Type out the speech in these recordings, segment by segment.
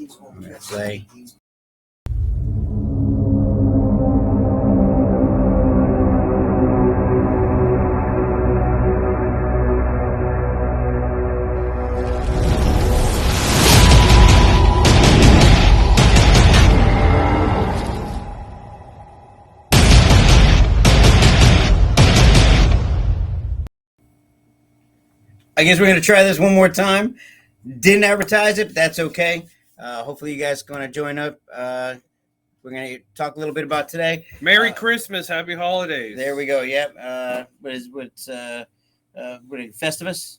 Play. I guess we're going to try this one more time. Didn't advertise it, but that's okay. Hopefully you guys are going to join up. We're going to talk a little bit about today. Merry Christmas, Happy Holidays. There we go. Yep. What's Festivus?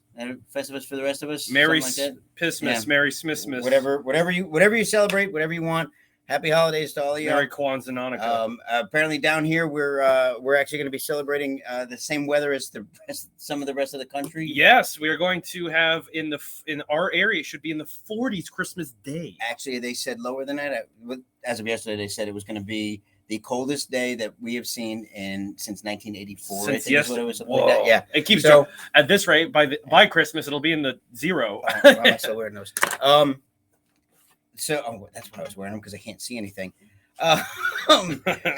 Festivus for the rest of us. Merry Pissmas, yeah. Merry Smithmas. Whatever you celebrate, whatever you want. Happy holidays to all of you. Merry Kwanzaa Hanukkah. Apparently down here we're actually going to be celebrating the same weather as some of the rest of the country. Yes, we are going to have in our area. It should be in the 40s Christmas Day. Actually, they said lower than that. As of yesterday, they said it was going to be the coldest day that we have seen since 1984. Since yesterday, like that. Yeah, it keeps going. At this rate, by Christmas, it'll be in the zero. I'm still wearing those. So that's why I was wearing them because I can't see anything.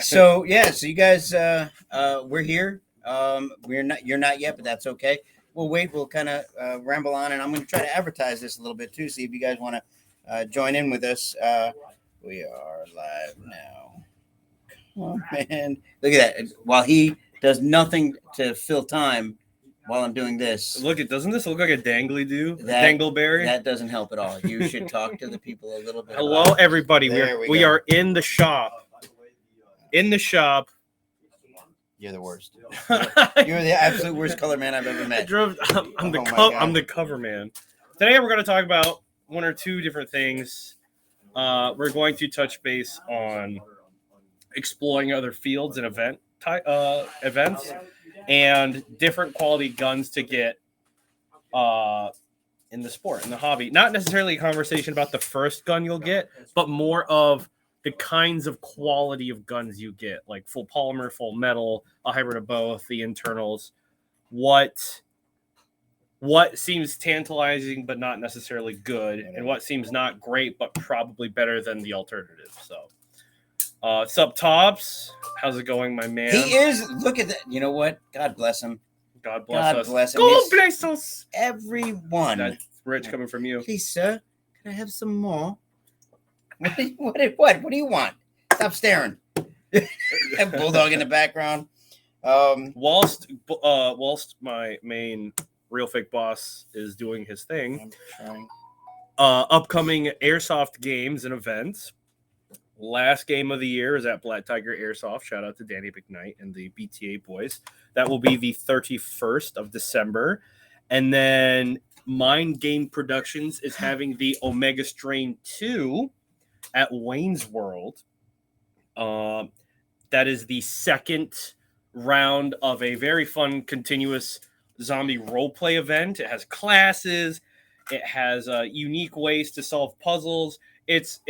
So you guys, we're here. You're not yet, but that's okay. We'll wait. We'll kind of ramble on, and I'm going to try to advertise this a little bit too. See if you guys want to join in with us. We are live now. Come on, man! Look at that. While he does nothing to fill time. While I'm doing this, doesn't this look like a dangleberry? That doesn't help at all. You should talk to the people a little bit. Hello, everybody. We are in the shop. You're the worst. You're the absolute worst color man I've ever met. I'm the cover man. Today we're going to talk about one or two different things. We're going to touch base on exploring other fields and events. And different quality guns to get in the sport, in the hobby. Not necessarily a conversation about the first gun you'll get, but more of the kinds of quality of guns you get, like full polymer, full metal, a hybrid of both, the internals. What seems tantalizing but not necessarily good, and what seems not great but probably better than the alternative. So. Sup, Tops? How's it going, my man? He is. Look at that. You know what? God bless him. God bless us. God bless us. Everyone. That's rich coming from you. Please, sir, can I have some more? What do you want? Stop staring. Bulldog in the background. Whilst my main real fake boss is doing his thing, upcoming Airsoft games and events. Last game of the year is at Black Tiger Airsoft. Shout out to Danny McKnight and the BTA boys. That will be the 31st of December. And then Mind Game Productions is having the Omega Strain 2 at Wayne's World. That is the second round of a very fun, continuous zombie roleplay event. It has classes. It has unique ways to solve puzzles. It's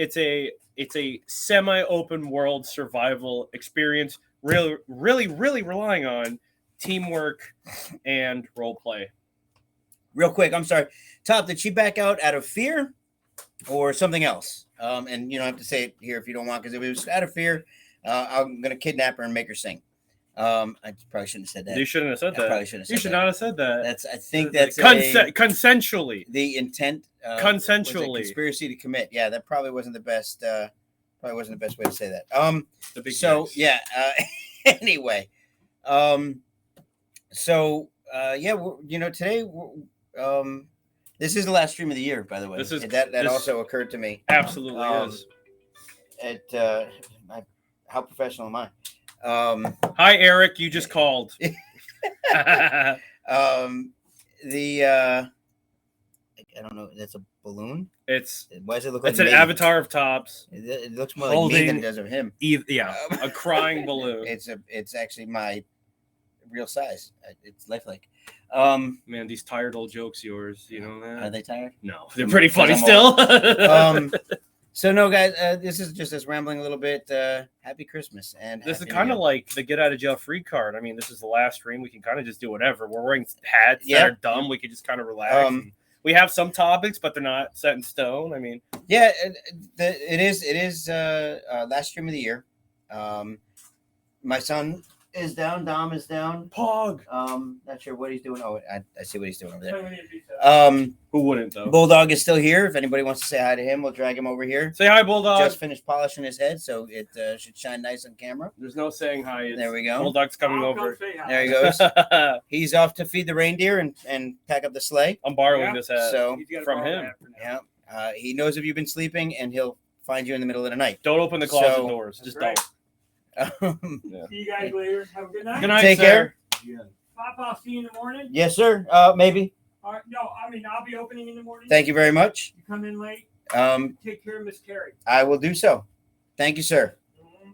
a semi-open world survival experience, really relying on teamwork and role play. Real quick, I'm sorry. Top, did she back out of fear or something else? And you don't have to say it here if you don't want, because if it was out of fear, I'm going to kidnap her and make her sing. I probably shouldn't have said that. You shouldn't have said that. Probably shouldn't have said you should not have said that. I think that's consensually. The intent. Consensually. Conspiracy to commit. Yeah, that probably wasn't the best. Probably wasn't the best way to say that. Anyway, today, this is the last stream of the year, by the way. That also occurred to me. Absolutely is. How professional am I? Hi, Eric. You just called. I don't know. That's a balloon. Why does it look like? It's an avatar of Tops. It looks more like me than it does of him. A crying balloon. It's actually my real size. It's lifelike. Man, these tired old jokes of yours. You know that? Are they tired? No, they're pretty funny still. So no, guys, this is just us rambling a little bit. Happy Christmas, and this is kind of like the get out of jail free card. I mean, this is the last stream. We can kind of just do whatever. We're wearing hats that are dumb. We can just kind of relax. we have some topics, but they're not set in stone. I mean, Yeah, it is last stream of the year. My son is down. Dom is down. Pog. Not sure what he's doing. Oh, I see what he's doing over there. Who wouldn't though? Bulldog is still here. If anybody wants to say hi to him, we'll drag him over here. Say hi, Bulldog. Just finished polishing his head, so it should shine nice on camera. There's no saying hi. It's There we go. Bulldog's coming over. There he goes. He's off to feed the reindeer and pack up the sleigh. I'm borrowing this hat So from him. yeah, he knows if you've been sleeping, and he'll find you in the middle of the night. Don't open the closet So- doors. Just That's don't. See you guys later. Have a good night. Good night, Take sir. care. Pop, I'll see you in the morning. Yes, sir. Maybe. All right, no, I mean, I'll be opening in the morning. Thank you very much. You come in late. Take care of Miss Carrie. I will do so. Thank you, sir. I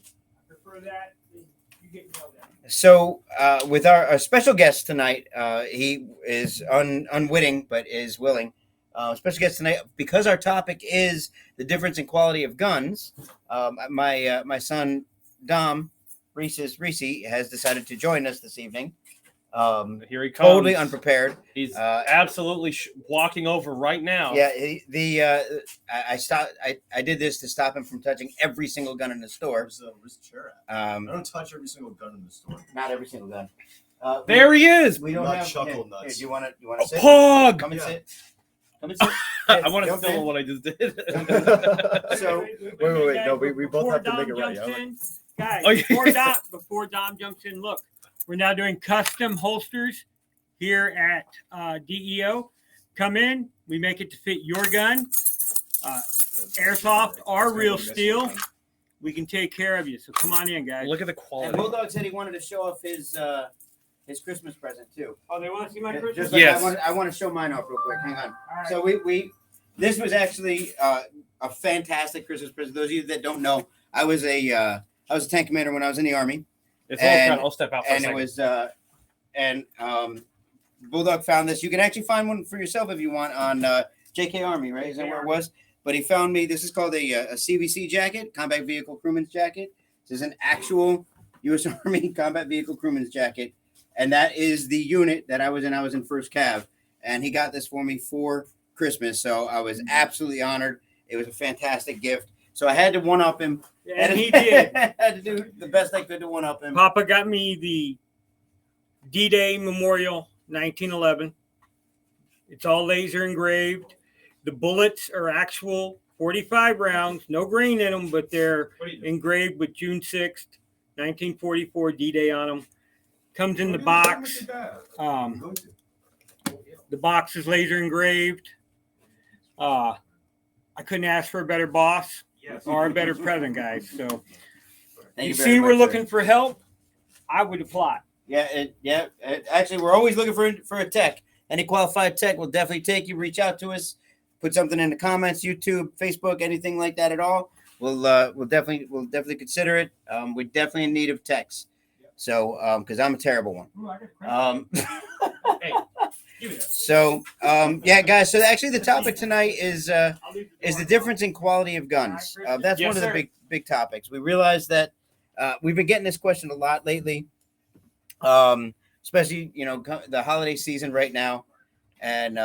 prefer that than you get yelled at. So, with our special guest tonight, he is unwitting but is willing. Special guest tonight, because our topic is the difference in quality of guns. My son Dom Reese has decided to join us this evening. Here he comes. Totally unprepared. He's absolutely walking over right now. Yeah, I stopped. I did this to stop him from touching every single gun in the store. Where's the chair at? I Um, don't touch every single gun in the store. not every single gun. There he is. We don't Not have chuckle here, nuts. do you want to sit? Pog. Come and Yeah. sit. Come and sit. I want to Jump film in. what I just did. So- wait, no, we both Before have to Dom make it right. jumps in, guys, Oh, yeah. before Dom jumps in, look, we're now doing custom holsters here at DEO. Come in, we make it to fit your gun. Airsoft or real steel, we can take care of you. So come on in, guys. Look at the And quality. Bulldog said he wanted to show off his Christmas present too. Oh, they want to see my Christmas? Just like Yes. I want to show mine off real quick. Hang on. All right. So we this was actually a fantastic Christmas present. Those of you that don't know, I was a tank commander when I was in the Army, It's all and- kind. I'll step out for a and it second. was Bulldog found this. You can actually find one for yourself if you want on JK Army, right? Is that where it was? But he found me. This is called a CVC jacket, Combat Vehicle Crewman's Jacket. This is an actual U.S. Army Combat Vehicle Crewman's Jacket, and that is the unit that I was in. I was in First Cav, and he got this for me for Christmas. So I was absolutely honored. It was a fantastic gift. So I had to one up him. And he did. I had to do the best I could to one up him. Papa got me the D-Day Memorial 1911. It's all laser engraved. The bullets are actual 45 rounds, no grain in them, but they're engraved with June 6th, 1944 D-Day on them. Comes in the box. The box is laser engraved. I couldn't ask for a better boss or a better present, guys. So Thank you very see much, we're sir. looking for help. I would apply. Actually, we're always looking for a tech. Any qualified tech will definitely take you. Reach out to us. Put something in the comments, YouTube, Facebook, anything like that at all. We'll definitely consider it. We're definitely in need of techs. So because I'm a terrible one. Hey, give me that. So yeah, guys. So actually, the topic tonight is the difference in quality of guns. That's Yes, one of sir. the big topics. We realize that we've been getting this question a lot lately, especially the holiday season right now, and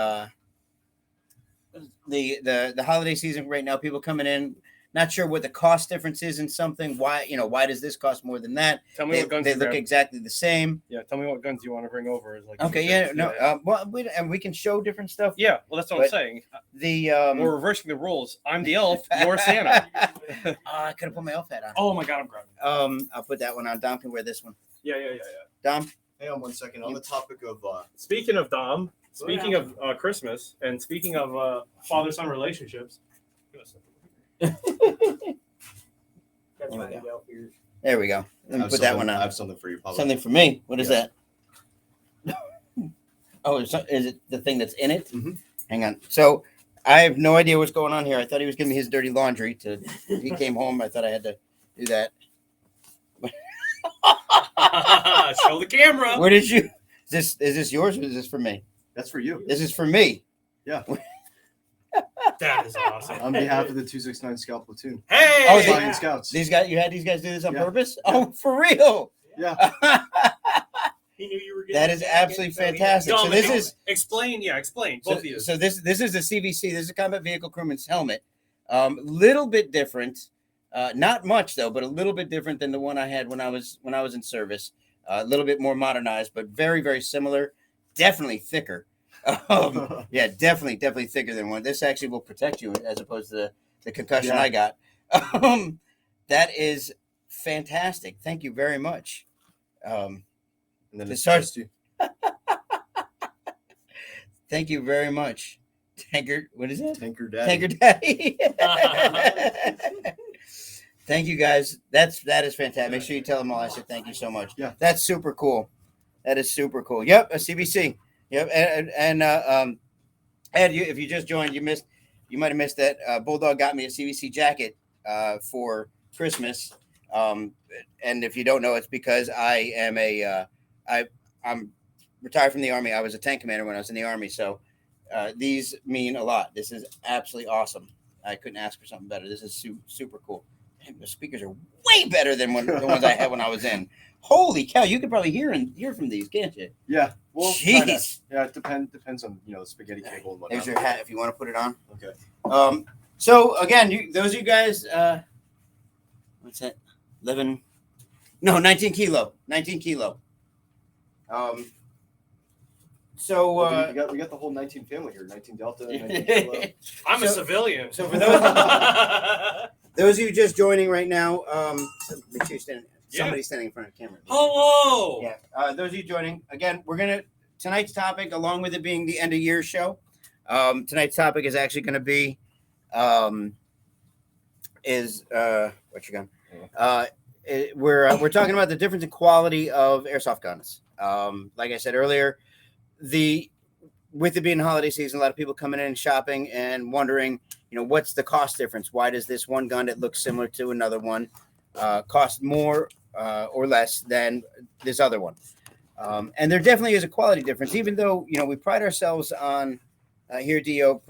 the holiday season right now. People coming in, not sure what the cost difference is in something. Why does this cost more than that? Tell me what guns They you look grab. exactly the same. Yeah, tell me what guns you want to bring over. Is like Okay, yeah, no, and we can show different stuff. yeah. Well, that's what But- I'm saying. The We're reversing the rules. I'm the elf. You're Santa. I could have put my elf hat on. Oh my God, I'm grabbing. I'll put that one on. Dom can wear this one. Yeah. Dom, Hang on 1 second. On the topic of Speaking of Dom, speaking of Christmas, and speaking of father-son relationships. That's my There we elf ears. there we go. I Let me have put that something- one I on. have something for you, Pablo. Something for me. What is Yes. that? Oh, is it the thing that's in it? Mhm. Hang on. So I have no idea what's going on here. I thought he was giving me his dirty laundry. He came home. I thought I had to do that. Show the camera. Where did you? Is this yours or is this for me? That's for you. This is for me. That is awesome. On behalf of the 269 Scout Platoon. Hey. Oh, Flying Scouts. You had these guys do this on Yeah. purpose? Oh, for real? Yeah. He knew you were getting That a is jacket, absolutely so, yeah. fantastic. So this is explain. Yeah, explain both of you. so this is the CVC. This is a combat vehicle crewman's helmet. Little bit different, not much though, but a little bit different than the one I had when I was in service. A little bit more modernized, but very very similar. Definitely thicker. Yeah, definitely thicker than one. This actually will protect you as opposed to the concussion I got. That is fantastic. Thank you very much. And then The it's sergeant- just you. Thank you very much. Tanker, what is it? Tanker Daddy. Tanker Daddy. Thank you guys. That is fantastic. Make sure you tell them all I said thank you so much. Yeah. That's super cool. That is super cool. Yep, a CBC. Yep, and Ed, if you just joined, you might have missed that. Bulldog got me a CBC jacket for Christmas. And if you don't know, it's because I am I'm retired from the Army. I was a tank commander when I was in the Army, so these mean a lot. This is absolutely awesome. I couldn't ask for something better. This is super cool. And the speakers are way better than the ones I had when I was in. Holy cow! You could probably hear from these, can't you? Yeah. Well, Jeez. kinda. Yeah, it depends on the spaghetti cable and whatnot. There's your hat if you want to put it on. Okay. So again, those of you guys, what's that? 19 kilo. 19 kilo. So Well, we got the whole 19 family here. 19 Delta. 19 Kilo. I'm a civilian. So for those of you just joining right now, make sure you're somebody's standing in front of the camera. Hello. Yeah. Those of you joining, again, tonight's topic, along with it being the end of year show, tonight's topic is actually going to be, what you got? We're talking about the difference in quality of airsoft guns. Like I said earlier, with it being holiday season, a lot of people coming in and shopping and wondering, what's the cost difference? Why does this one gun that looks similar to another one cost more or less than this other one? And there definitely is a quality difference, even though, we pride ourselves on here at DEO,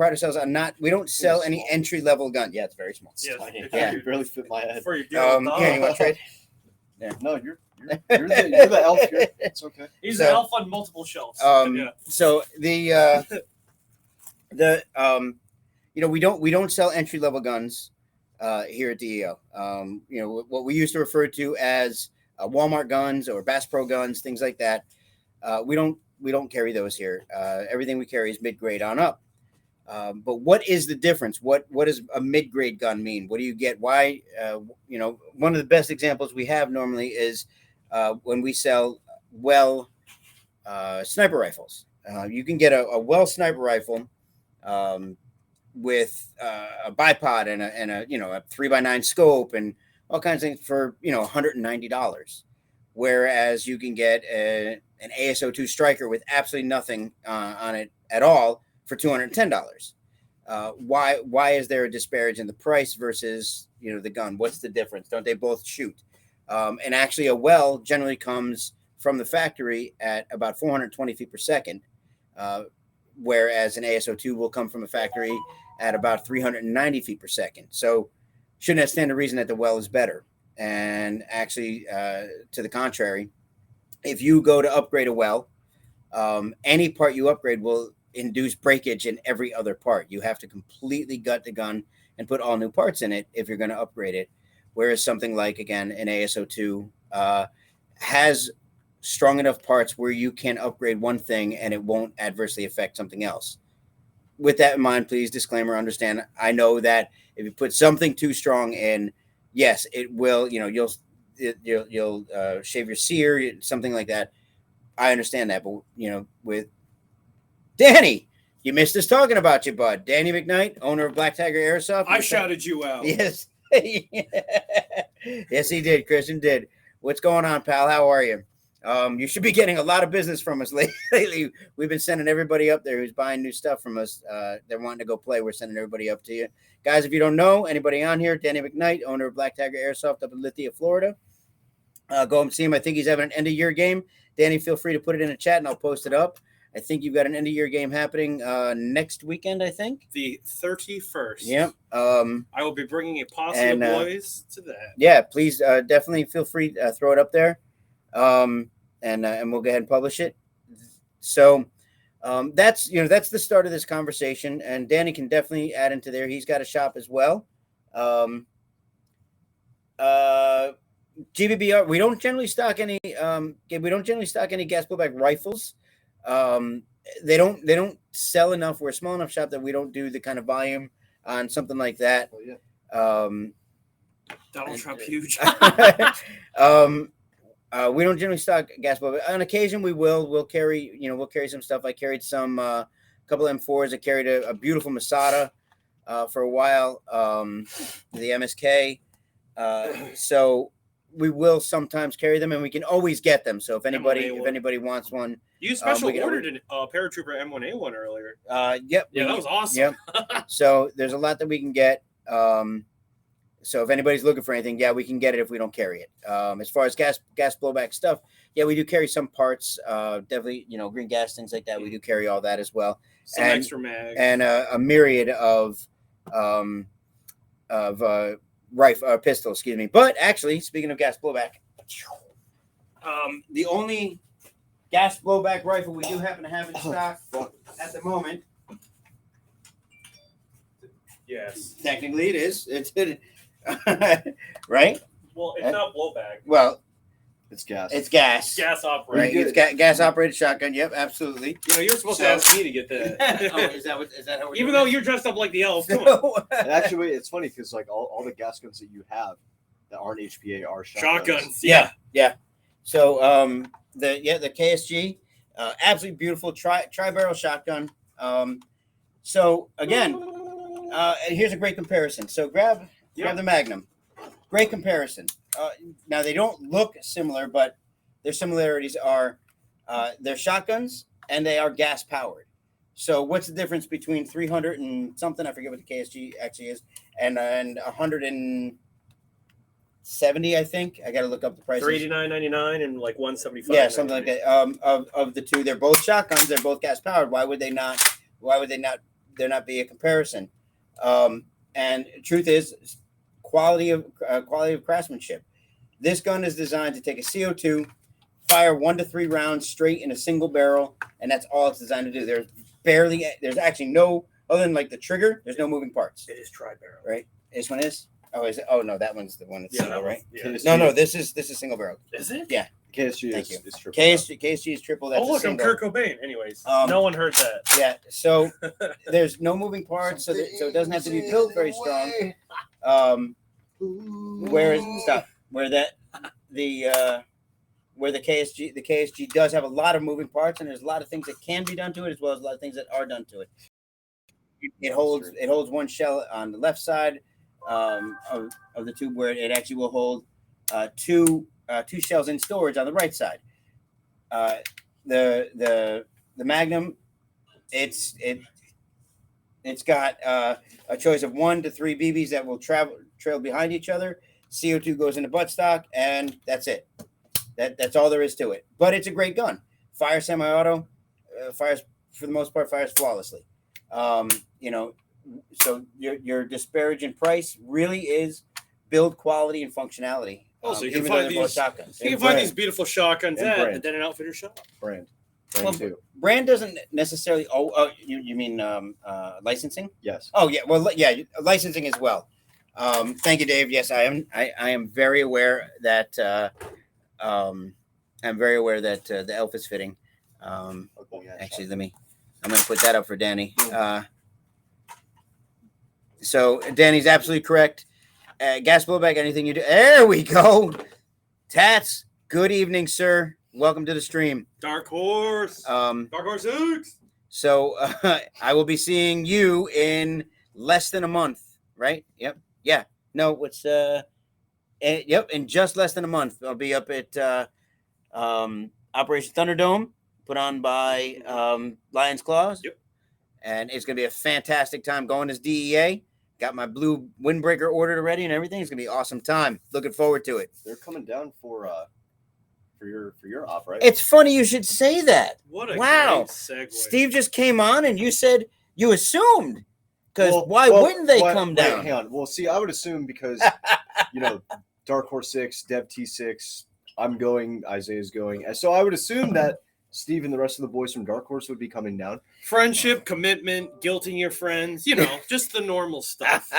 we don't sell any entry level gun. Yeah, it's very small. Yes, Tiny. yeah. You barely fit my head. For your deal with Here, you want to trade? No, you're the elf here. It's okay. He's So- an elf on multiple shelves. Yeah. So we don't sell entry level guns here at DEO. What we used to refer to as Walmart guns or Bass Pro guns, things like that. We don't carry those here. Everything we carry is mid grade on up. But what is the difference? What does a mid grade gun mean? What do you get? Why? One of the best examples we have normally is when we sell sniper rifles. You can get a sniper rifle with a bipod and a 3x9 scope and all kinds of things for $190, whereas you can get an ASO2 Striker with absolutely nothing on it at all for $210. Why is there a disparage in the price versus the gun? What's the difference? Don't they both shoot? And actually, a well generally comes from the factory at about 420 feet per second, whereas an ASO2 will come from a factory at about 390 feet per second. So shouldn't that stand to reason that the well is better? And actually, to the contrary, if you go to upgrade a well, any part you upgrade will induce breakage in every other part. You have to completely gut the gun and put all new parts in it if you're going to upgrade it. Whereas something like, again, an ASO2 has strong enough parts where you can upgrade one thing and it won't adversely affect something else. With that in mind, please, disclaimer, understand, I know that if you put something too strong in, yes, it will, you'll shave your sear, something like that. I understand that, but, with Danny, you missed us talking about you, bud. Danny McKnight, owner of Black Tiger Airsoft. I shouted you out. Yes. Yes, he did. Christian did. What's going on, pal? How are you? You should be getting a lot of business from us lately. We've been sending everybody up there who's buying new stuff from us. They're wanting to go play. We're sending everybody up to you. Guys, if you don't know anybody on here, Danny McKnight, owner of Black Tiger Airsoft up in Lithia, Florida. Go and see him. I think he's having an end-of-year game. Danny, feel free to put it in the chat, and I'll post it up. I think you've got an end-of-year game happening next weekend, I think. The 31st. Yep. I will be bringing a posse of boys to that. Yeah, please definitely feel free to throw it up there. And we'll go ahead and publish it. So that's that's the start of this conversation, and Danny can definitely add into there. He's got a shop as well. GBBR. We don't generally stock any. We don't generally stock any gas blowback rifles. They don't sell enough. We're a small enough shop that we don't do the kind of volume on something like that. Oh, yeah. Donald Trump huge. We don't generally stock gas blowback. On occasion, we'll carry some stuff. I carried some couple M4s. I carried a beautiful Masada for a while. The MSK. So we will sometimes carry them, and we can always get them. So if anybody wants one, You special ordered a paratrooper M1A1 earlier. Yep. Yeah, that was awesome. Yep. So there's a lot that we can get. So if anybody's looking for anything, yeah, we can get it if we don't carry it. As far as gas blowback stuff, yeah, we do carry some parts. Definitely, green gas, things like that. We do carry all that as well. Some extra mags. And a myriad of rifle pistol, excuse me. But actually, speaking of gas blowback, the only gas blowback rifle we do happen to have in stock at the moment. Yes. Technically, it is. It's right. Well, it's not blowback. Well, It's gas. it's gas. Gas operated. Right. It's gas operated shotgun. Yep, absolutely. You're supposed to So- ask me to get that. Oh, is that how we're Even doing though this? you're dressed up like the elf. Come on. And actually, it's funny because like all the gas guns that you have that aren't HPA are shotguns. Shotguns. Yeah. So the KSG, absolutely beautiful tri barrel shotgun. So again, here's a great comparison. So grab the Magnum. Great comparison. Now they don't look similar, but their similarities are they're shotguns and they are gas powered. So what's the difference between 300 and something? I forget what the KSG actually is, and 170, I think. I got to look up the prices. $389.99 and like $175. Yeah, something like that. Of the two, they're both shotguns. They're both gas powered. Why would they not? There not be a comparison? And truth is, quality of craftsmanship. This gun is designed to take a CO2, fire 1 to 3 rounds straight in a single barrel, and that's all it's designed to do. There's actually no, other than like the trigger, there's no moving parts. It is tri-barrel. Right? This one is. Oh, is it? Oh no, that one's the one that's single, right? Yeah. No, this is single barrel. Is it? Yeah. KSG Thank you. is triple. KSG is triple. That's Oh, look, a I'm single. Kurt Cobain. Anyways, Um, no one heard that. Yeah. So there's no moving parts, so it doesn't have to be built very strong. Where the KSG does have a lot of moving parts, and there's a lot of things that can be done to it, as well as a lot of things that are done to it. It holds one shell on the left side of the tube, where it actually will hold two shells in storage on the right side. The Magnum, it's got a choice of 1 to 3 BBs that will trail behind each other. CO2 goes into buttstock, and that's it. That's all there is to it. But it's a great gun. Fires semi-auto, fires for the most part, fires flawlessly. So your disparage in price really is build quality and functionality. Also, you can even though find they're both these. shotguns. You can find these beautiful shotguns And at brand. the Den and Outfitter shop. Brand Well, too. Brand doesn't necessarily. You mean licensing? Yes. Oh yeah, well yeah, licensing as well. Thank you, Dave. Yes, I am very aware that the elf is fitting. Actually, I'm gonna put that up for Danny. So Danny's absolutely correct. Gas blowback, anything you do. There we go. Tats, good evening, sir. Welcome to the stream. Dark Horse. Dark Horse 6. So I will be seeing you in less than a month, right? Yep. Yeah. No, what's yep, in just less than a month. I'll be up at Operation Thunderdome, put on by Lion's Claws. Yep. And it's gonna be a fantastic time going as DEA. Got my blue windbreaker ordered already and everything. It's gonna be an awesome time. Looking forward to it. They're coming down for your op, right? It's funny you should say that. What a Wow. great segue. Steve just came on and you said you assumed. Because Well, why wouldn't they come wait, down? Hang on. Well, see, I would assume because Dark Horse 6, Dev T6, I'm going, Isaiah's going. And so I would assume that Steve and the rest of the boys from Dark Horse would be coming down. Friendship, commitment, guilting your friends, just the normal stuff.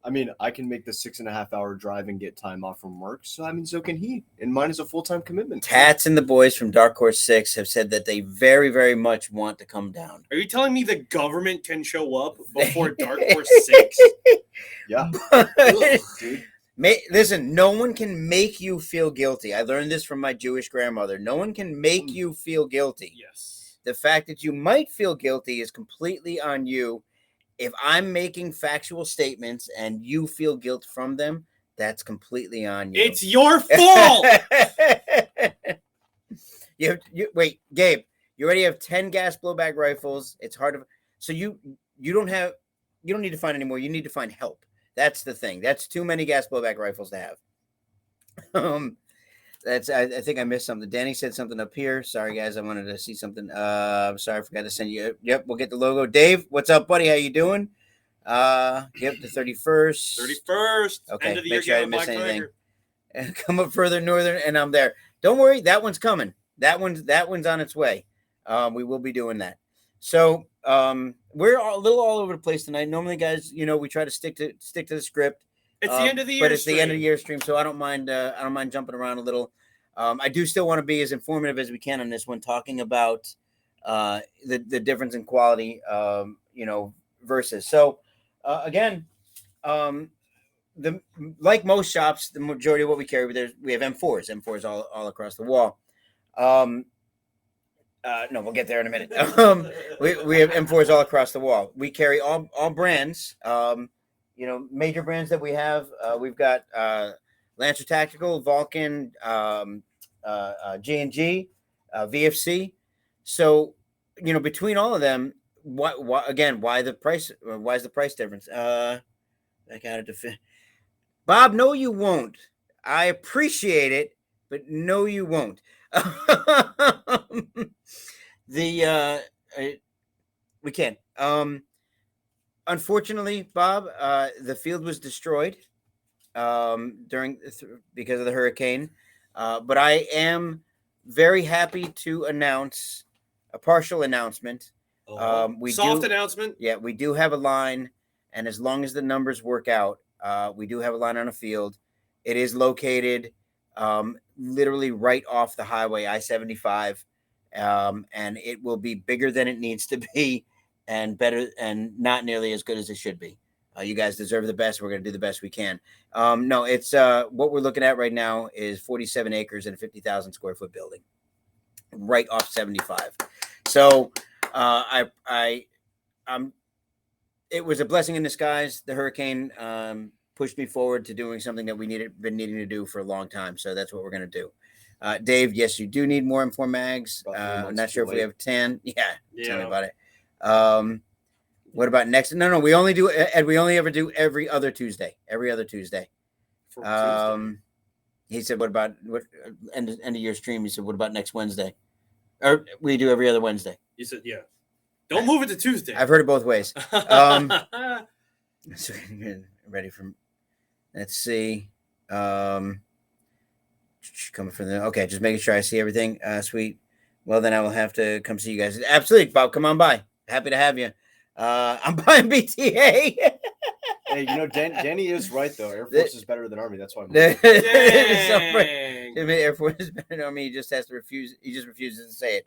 I mean, I can make the 6.5 hour drive and get time off from work. So, I mean, so can he. And mine is a full-time commitment. Tats and the boys from Dark Horse 6 have said that they very, very much want to come down. Are you telling me the government can show up before Dark Horse 6? Yeah. Dude. Listen, no one can make you feel guilty. I learned this from my Jewish grandmother. No one can make you feel guilty. Yes. The fact that you might feel guilty is completely on you. If I'm making factual statements and you feel guilt from them, that's completely on you. It's your fault. Wait, Gabe, you already have 10 gas blowback rifles. It's hard to, so you don't need to find any more. You need to find help. That's the thing. That's too many gas blowback rifles to have. I think I missed something. Danny said something up here. Sorry, guys. I wanted to see something. I'm sorry. I forgot to send you. Yep. We'll get the logo. Dave, what's up, buddy? How you doing? Yep. The 31st. 31st. Okay. End of the Make year, sure I didn't miss Black anything. Tiger. And come up further northern, and I'm there. Don't worry. That one's coming. That one's on its way. We will be doing that. So we're a little all over the place tonight. Normally, guys, we try to stick to the script. It's the end of the year, but it's the end of the year stream, so I don't mind jumping around a little. I do still want to be as informative as we can on this one, talking about the difference in quality, versus. So again, like most shops, the majority of what we carry, we have M4s all across the wall. No, we'll get there in a minute. We have M4s all across the wall. We carry all brands. Major brands that we have. We've got Lancer Tactical, Vulcan, G&G, VFC. So, between all of them, why the price? Why is the price difference? I got it to Bob, no, you won't. I appreciate it, but no, you won't. We can't. Unfortunately, Bob, the field was destroyed because of the hurricane. But I am very happy to announce a partial announcement. Announcement. Yeah, we do have a line, and as long as the numbers work out, we do have a line on a field. It is located literally right off the highway, I-75, and it will be bigger than it needs to be, and better, and not nearly as good as it should be. You guys deserve the best. We're going to do the best we can. No, it's what we're looking at right now is 47 acres and a 50,000 square foot building right off 75. So it was a blessing in disguise. The hurricane pushed me forward to doing something that been needing to do for a long time. So that's what we're going to do. Dave, yes, you do need more M4 mags. I'm not sure if we have 10. Yeah. Tell me about it. What about next? No, we only do, and we only ever do every other Tuesday. He said, what about end of year stream? He said, what about next Wednesday? Or we do every other Wednesday. You said, yeah. Don't move it to Tuesday. I've heard it both ways. So ready for, let's see. Coming from the, okay, just making sure I see everything. Sweet. Well, then I will have to come see you guys. Absolutely, Bob. Come on by. Happy to have you. I'm buying BTA. Hey, Danny is right though. Air Force is better than Army. That's why I'm Air Force is better than Army. He just has to refuse. He just refuses to say it.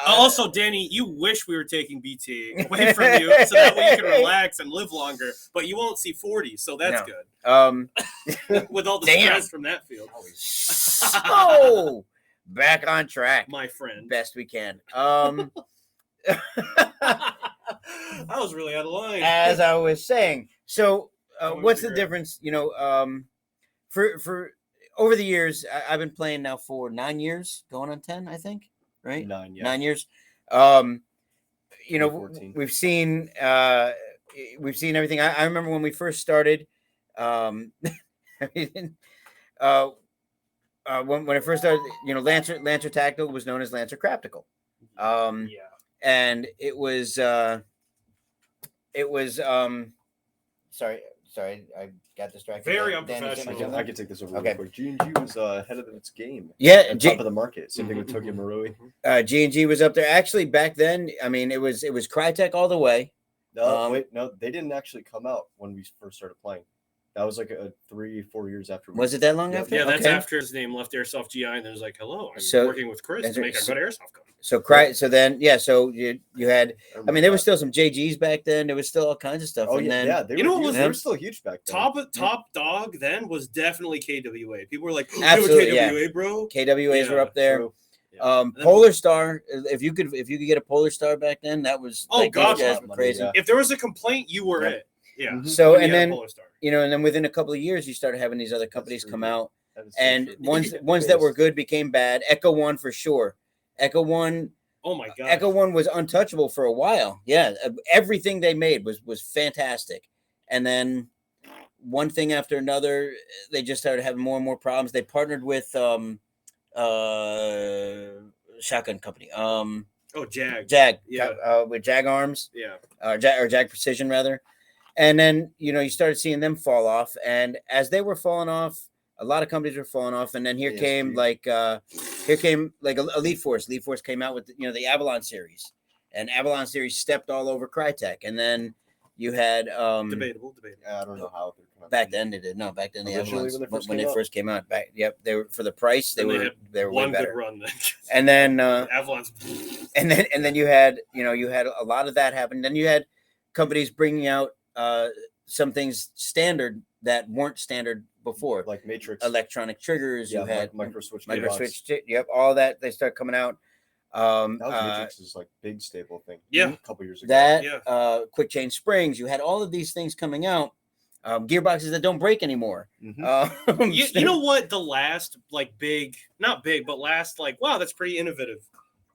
Also, Danny, you wish we were taking BTA away from you so that way you can relax and live longer, but you won't see 40, so that's good. With all the stress from that field. So back on track, my friend. Best we can. I was really out of line. As I was saying, so what's the difference? For over the years, I've been playing now for 9 years, going on 10, I think. Right? 9, yeah. 9 years. 14. We've seen everything. I remember when we first started. When I first started, Lancer Tactical was known as Lancer Craptical. And it was sorry, sorry, I got distracted. Very Dan, you saying unprofessional. something? I can take this over Okay. real quick. G&G was ahead of its game. Yeah, At G- top of the market. Same thing with Tokyo Marui. G&G was up there. Actually, back then, I mean, it was Crytek all the way. No, wait, no, they didn't actually come out when we first started playing. That was like 3-4 years after. Was it that long Yeah. after? Yeah, that's Okay. after his name left Airsoft GI, and then it was like, hello, I'm So- working with Chris to make a good Airsoft gun. So so then so you had, I mean, there was still some JGs back then. There was still all kinds of stuff. Oh and yeah, then, yeah. They You were know what huge. was- They were still huge back then. Top dog then was definitely KWA. People were like, oh, Absolutely, you have a KWA, bro. KWAs were Yeah, up there. True. Um, then- Polar Star. If you could get a Polar Star back then, that was Oh, like, those God, guys yeah. were crazy. Yeah. If there was a complaint, you were Yep. it. Yeah. Mhm. So When you and had a then Polar Star. and then within a couple of years, you started having these other companies true. come out, That is so and true. ones that were good became bad. Echo One for sure. Echo One Oh my god. Echo One was untouchable for a while. Yeah, everything they made was fantastic, and then one thing after another, they just started having more and more problems. They partnered with shotgun company, Oh, Jag. Jag, Yeah. with Jag Arms, Yeah. or Jag Precision rather, and then you started seeing them fall off, and as they were falling off, a lot of companies were falling off, and then here ASG. came Elite Force. Elite Force came out with the Avalon series, and Avalon series stepped all over Crytek, and then you had Debatable. I don't know how they're coming out. back then they did back then the Originally, Avalons when they first came out? first came out back they were for the price they And they were had way one good better, run then. and then Avalon's. and then you had a lot of that happen. Then you had companies bringing out some things standard that weren't standard before, Like Matrix. electronic triggers. Yeah, you had micro switch. micro gearbox. switch. Yep, all that they start coming out. That was Matrix's like big staple thing. Yeah. A couple years ago. That Yeah. quick change springs. You had all of these things coming out. Gearboxes that don't break anymore. Mhm. You know what? The last not big, but last wow, that's pretty innovative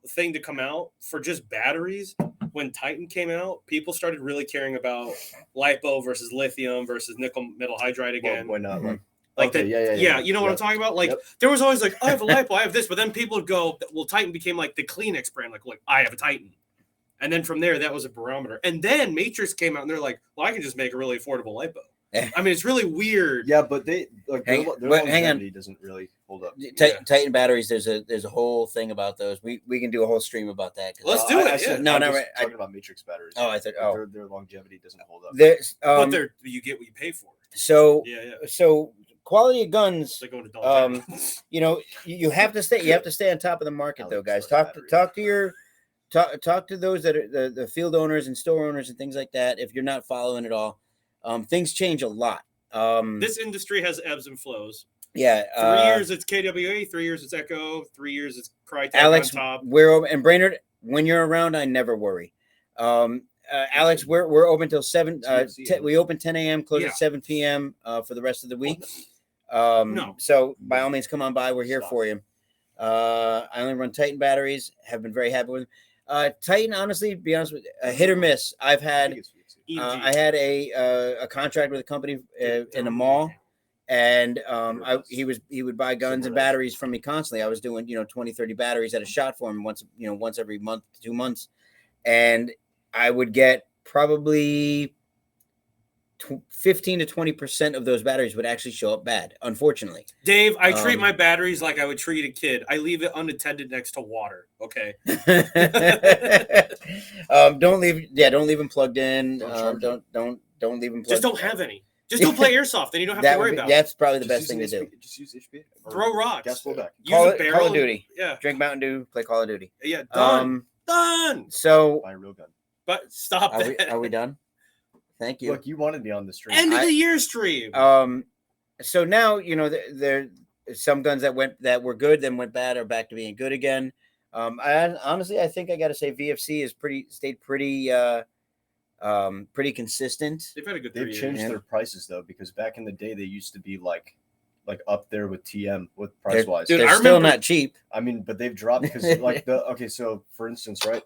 thing to come out for just batteries. When Titan came out, people started really caring about lipo versus lithium versus nickel metal hydride again. Why not? Mhm. Like okay, that, yeah. you know what I'm Yep. talking about? Like Yep. there was always like, I have a lipo, I have this, but then people would go, well, Titan became like the Kleenex brand, like I have a Titan. And then from there, that was a barometer. And then Matrix came out and they're like, well, I can just make a really affordable lipo. I mean, it's really weird. Yeah, but they like Hang- their but hang on. longevity doesn't really hold up. Titan batteries. There's a whole thing about those. We can do a whole stream about that. 'Cause Let's do it, I said- yeah. No, I'm no, just right, talking about Matrix batteries. Oh, I thought. Like, Oh, their longevity doesn't hold up. there's But you get what you pay for. so Yeah. so quality of guns. It's like going to Dollar General. You have to stay. You have to stay on top of the market, though, Alex guys. Stark Talk battery. talk to those that are the field owners and store owners and things like that. If you're not following it all, things change a lot. This industry has ebbs and flows. Yeah. 3 years it's KWA, 3 years it's Echo, 3 years it's Crytek Alex, on top. we're open, and Brainerd. When you're around, I never worry. Alex, we're open till 7. We open 10 a.m. close Yeah. at 7 p.m. For the rest of the week. No. So by all means, come on by. We're here Stop. for you. I only run Titan batteries. Have been very happy with them. Titan, honestly, to be honest with you, hit or miss. I've I had think it's VXC. EMG. I had a contract with a company in a mall, and he would buy guns and batteries from me constantly. I was doing 20, 30 batteries at a shot for him once every month, 2 months, and I would get probably 15 to 20% of those batteries would actually show up bad, unfortunately. Dave, I treat Um, my batteries like I would treat a kid. I leave it unattended next to water. Okay. Don't leave them plugged in. Don't charge Don't leave them plugged. Just don't have any. Just don't play airsoft. Then you don't have to worry about it. That's probably the Just best thing to use do. HP Just use HP. or Throw rocks. Gas blowback. Use Call a it barrel. Call of and- Duty. Yeah. Drink Mountain Dew. Play Call of Duty. Yeah. Done. Um, Done. so Buy a real gun. But stop are that. we done? Thank you. Look, you wanted me on the stream. End of I- the year stream. So now there some guns that were good then went bad are back to being good again. I honestly I think I got to say VFC is stayed pretty consistent. They've had a good 3 They've years. changed Yeah. their prices though, because back in the day they used to be like up there with TM with price wise. Dude, They're I still remember- not cheap. I mean, but they've dropped because so for instance, right,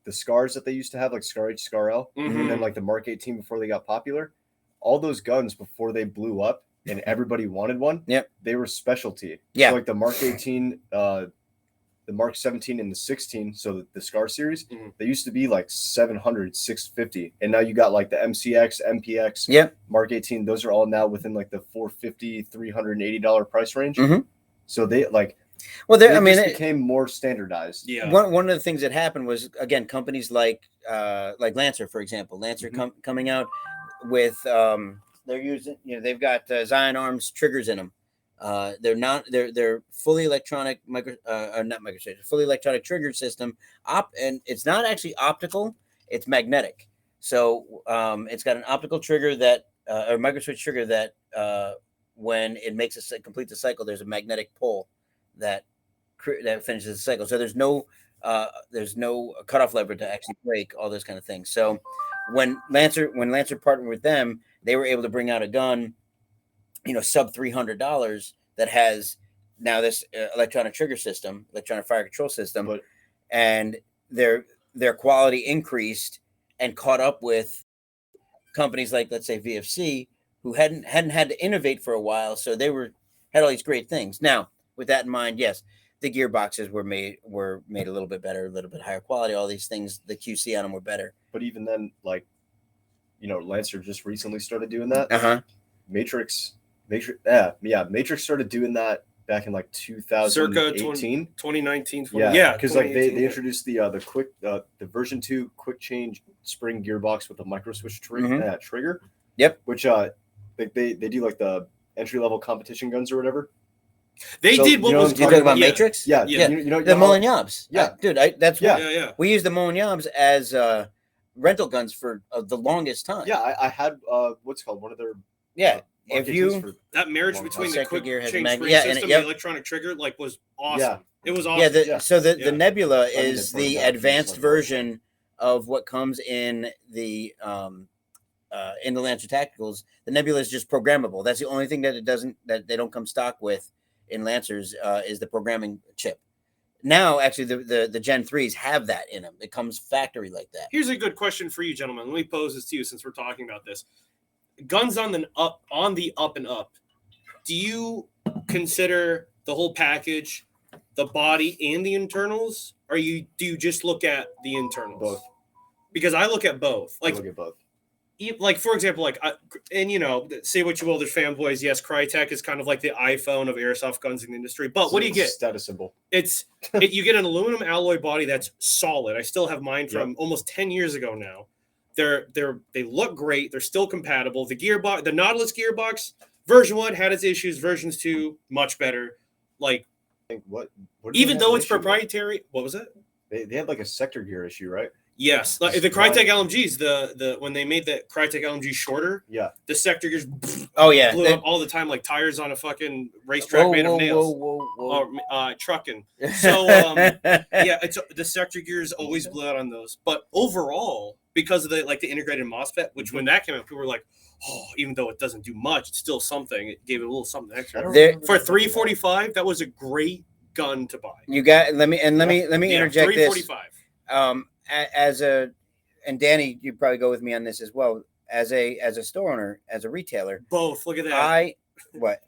the scars that they used to have, like Scar H, Scar L, Mhm. and then like the Mark 18 before they got popular, all those guns before they blew up and everybody wanted one. Yep. They were specialty. Yeah. So like the Mark 18, the the Mark 17 and the 16, so the Scar series, Mhm. they used to be like 700, 650, and now you got like the MCX, MPX, Yep. Mark 18. Those are all now within like the $450, $380 price range. Mhm. So they like, Well, they I mean, just became more standardized. Yeah. one of the things that happened was, again, companies like Lancer, for example, Lancer coming out with they're using, they've got Zion Arms triggers in them. They're fully electronic fully electronic trigger system and it's not actually optical, it's magnetic. So it's got an optical trigger that or micro switch trigger that when it makes complete the cycle, there's a magnetic pull that finishes the cycle. So there's no cutoff lever to actually break all those kind of things. So when Lancer partnered with them, they were able to bring out a gun, sub $300 that has now this electronic trigger system, electronic fire control system, and their quality increased and caught up with companies like, let's say, VFC, who hadn't had to innovate for a while, so they had all these great things. Now, with that in mind, yes, the gearboxes were made a little bit better, a little bit higher quality. All these things, the QC on them were better. But even then, like, Lancer just recently started doing that. Matrix started doing that back in like 2018, 2019. Yeah, because like they introduced the quick the version 2 quick change spring gearbox with a micro switch trigger. Yep. Which they do like the entry level competition guns or whatever. They did what was you talking about Matrix? Yeah. The Mullen Yobs. Yeah, dude. We used the Mullen Yobs as rental guns for the longest time. Yeah, I had what's called one of their if you that marriage between the quick change spring system and the electronic trigger was awesome. Yeah. It was awesome. So the Nebula is the advanced version of what comes in the Lancer Tacticals. The Nebula is just programmable. That's the only thing that they don't come stock with in Lancers is the programming chip. Now, actually, the Gen 3s have that in them. It comes factory like that. Here's a good question for you, gentlemen. Let me pose this to you since we're talking about this. Guns on the up and up. Do you consider the whole package, the body and the internals, or do you just look at the internals? Both. Because I look at both. I look at both. Like, for example, say what you will, there's fanboys. Yes, Crytek is kind of like the iPhone of airsoft guns in the industry. But what do you get? Status symbol. You get an aluminum alloy body that's solid. I still have mine from almost 10 years ago now. They look great. They're still compatible. The gearbox, the Nautilus gearbox, version 1 had its issues. Versions 2, much better. Like, what even though it's proprietary, what was it? They had like a sector gear issue, right? Yes, like the Crytek LMGs. The when they made the Crytek LMG shorter, the sector gears blew up all the time like tires on a fucking racetrack made of nails. Trucking. So it's the sector gears always blew out on those. But overall, because of the integrated MOSFET, which when that came out, people were like, oh, even though it doesn't do much, it's still something. It gave it a little something extra. For $345, that was a great gun to buy. You got let me interject this. $345. And Danny, you probably go with me on this as well. As a store owner, as a retailer, both. Look at that.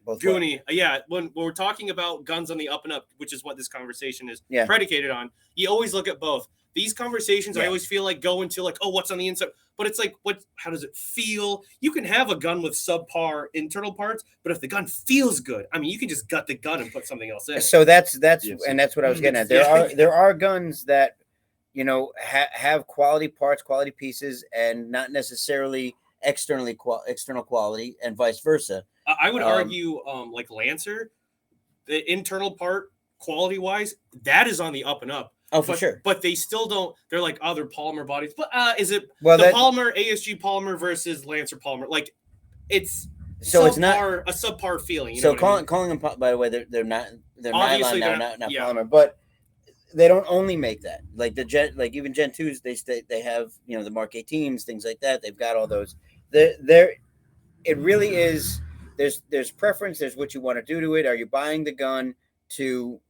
Both. Goonie. Yeah, when we're talking about guns on the up and up, which is what this conversation is predicated on, you always look at both. These conversations, I always feel like go into what's on the inside, but it's like, how does it feel? You can have a gun with subpar internal parts, but if the gun feels good, I mean, you can just gut the gun and put something else in. So that's and that's what I was getting at. There are guns that have quality parts, quality pieces, and not necessarily external quality, and vice versa. I would argue, like Lancer, the internal part quality wise, that is on the up and up. Oh, for sure. But they still don't. They're like other polymer bodies. But is it polymer ASG polymer versus Lancer polymer? Like, it's it's not a subpar feeling. So calling them, by the way, they're not. They're obviously nylon now, not polymer, but they don't only make that. Like even Gen 2s, they have the Mark 18s, things like that. They've got all those. It really is. There's preference. There's what you want to do to it. Are you buying the gun to?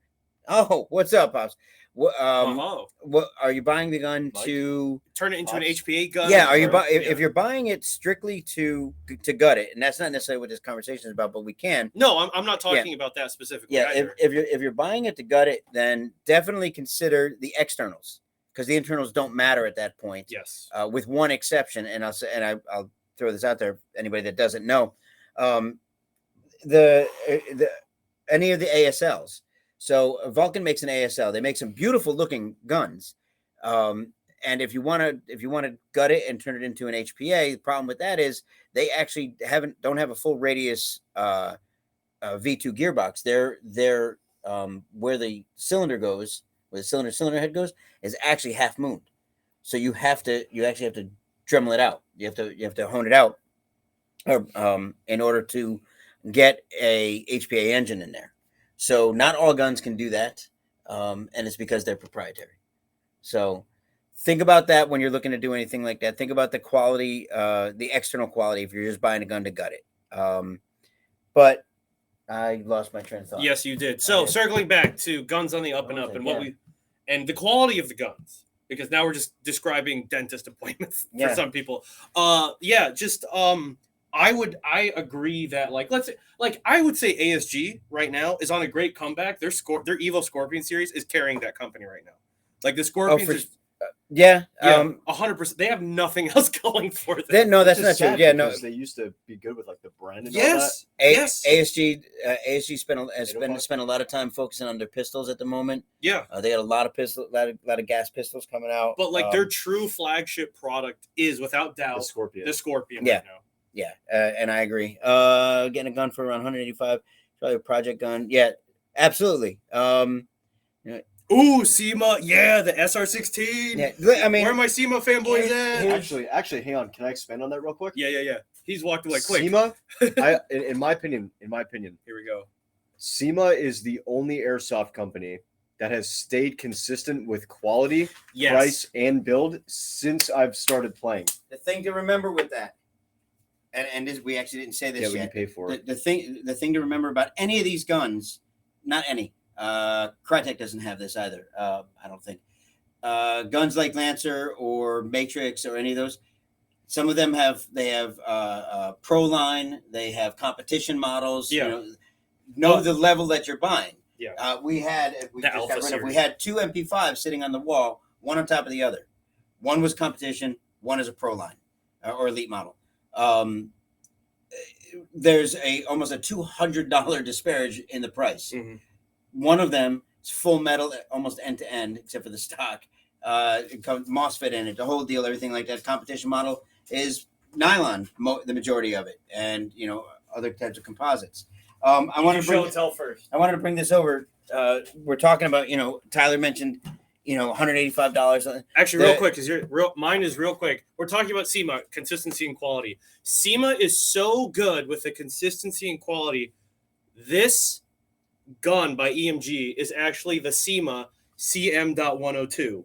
Oh, what's up, Pops? What Uh-huh. what are you buying the gun Mike? to? Turn it into an HPA gun. Yeah, are you or- if you're buying it strictly to gut it, and that's not necessarily what this conversation is about, but we can. No, I'm not talking about that specifically. Yeah, either. if you're buying it to gut it, then definitely consider the externals, because the internals don't matter at that point. Yes. With one exception, and I'll throw this out there. Anybody that doesn't know, the any of the ASLs. So Vulcan makes an ASL. They make some beautiful looking guns. And if you want to gut it and turn it into an HPA, the problem with that is they actually don't have a full radius V2 gearbox. They're where the cylinder goes, where the cylinder head goes, is actually half mooned. So you actually have to Dremel it out. You have to hone it out, in order to get a HPA engine in there. So not all guns can do that, and it's because they're proprietary. So think about that when you're looking to do anything like that. Think about the quality, the external quality, if you're just buying a gun to gut it. But I lost my train of thought. Yes, you did. So circling back to guns on the up and up, and the quality of the guns, because now we're just describing dentist appointments for some people. I agree that I would say ASG right now is on a great comeback. Their Evo Scorpion series is carrying that company right now. Like the Scorpions, 100%. They have nothing else going for them. No, that's not true. Yeah, no, they used to be good with like the brand. And yes, all that. yes. ASG spent a lot of time focusing on their pistols at the moment. Yeah, they got a lot of gas pistols coming out. But their true flagship product is without doubt the Scorpion. Yeah. Right now. Yeah, and I agree. Getting a gun for around 185, probably a project gun. Yeah, absolutely. Ooh, SEMA, the SR16. Yeah, I mean, where are my SEMA fanboys at? Actually, hang on. Can I expand on that real quick? Yeah. He's walked away quick. SEMA, in my opinion, here we go. SEMA is the only airsoft company that has stayed consistent with quality, price, and build since I've started playing. The thing to remember with that, and this, we actually didn't say this yet. Yeah, we pay for it. The thing to remember about any of these guns, not any. Crytek doesn't have this either. I don't think. Guns like Lancer or Matrix or any of those, some of them have pro line. They have competition models. Yeah. Know the level that you're buying. Yeah. We had two MP5s sitting on the wall, one on top of the other. One was competition. One is a pro line or elite model. There's almost a $200 disparage in the price. Mm-hmm. One of them is full metal, almost end to end, except for the stock. It comes MOSFET in it, the whole deal, everything like that. Competition model is nylon, the majority of it, and other types of composites. I wanted to bring this over. We're talking about, Tyler mentioned, $185. Actually, real quick, because mine is real quick. We're talking about SEMA, consistency and quality. SEMA is so good with the consistency and quality. This gun by EMG is actually the SEMA CM.102.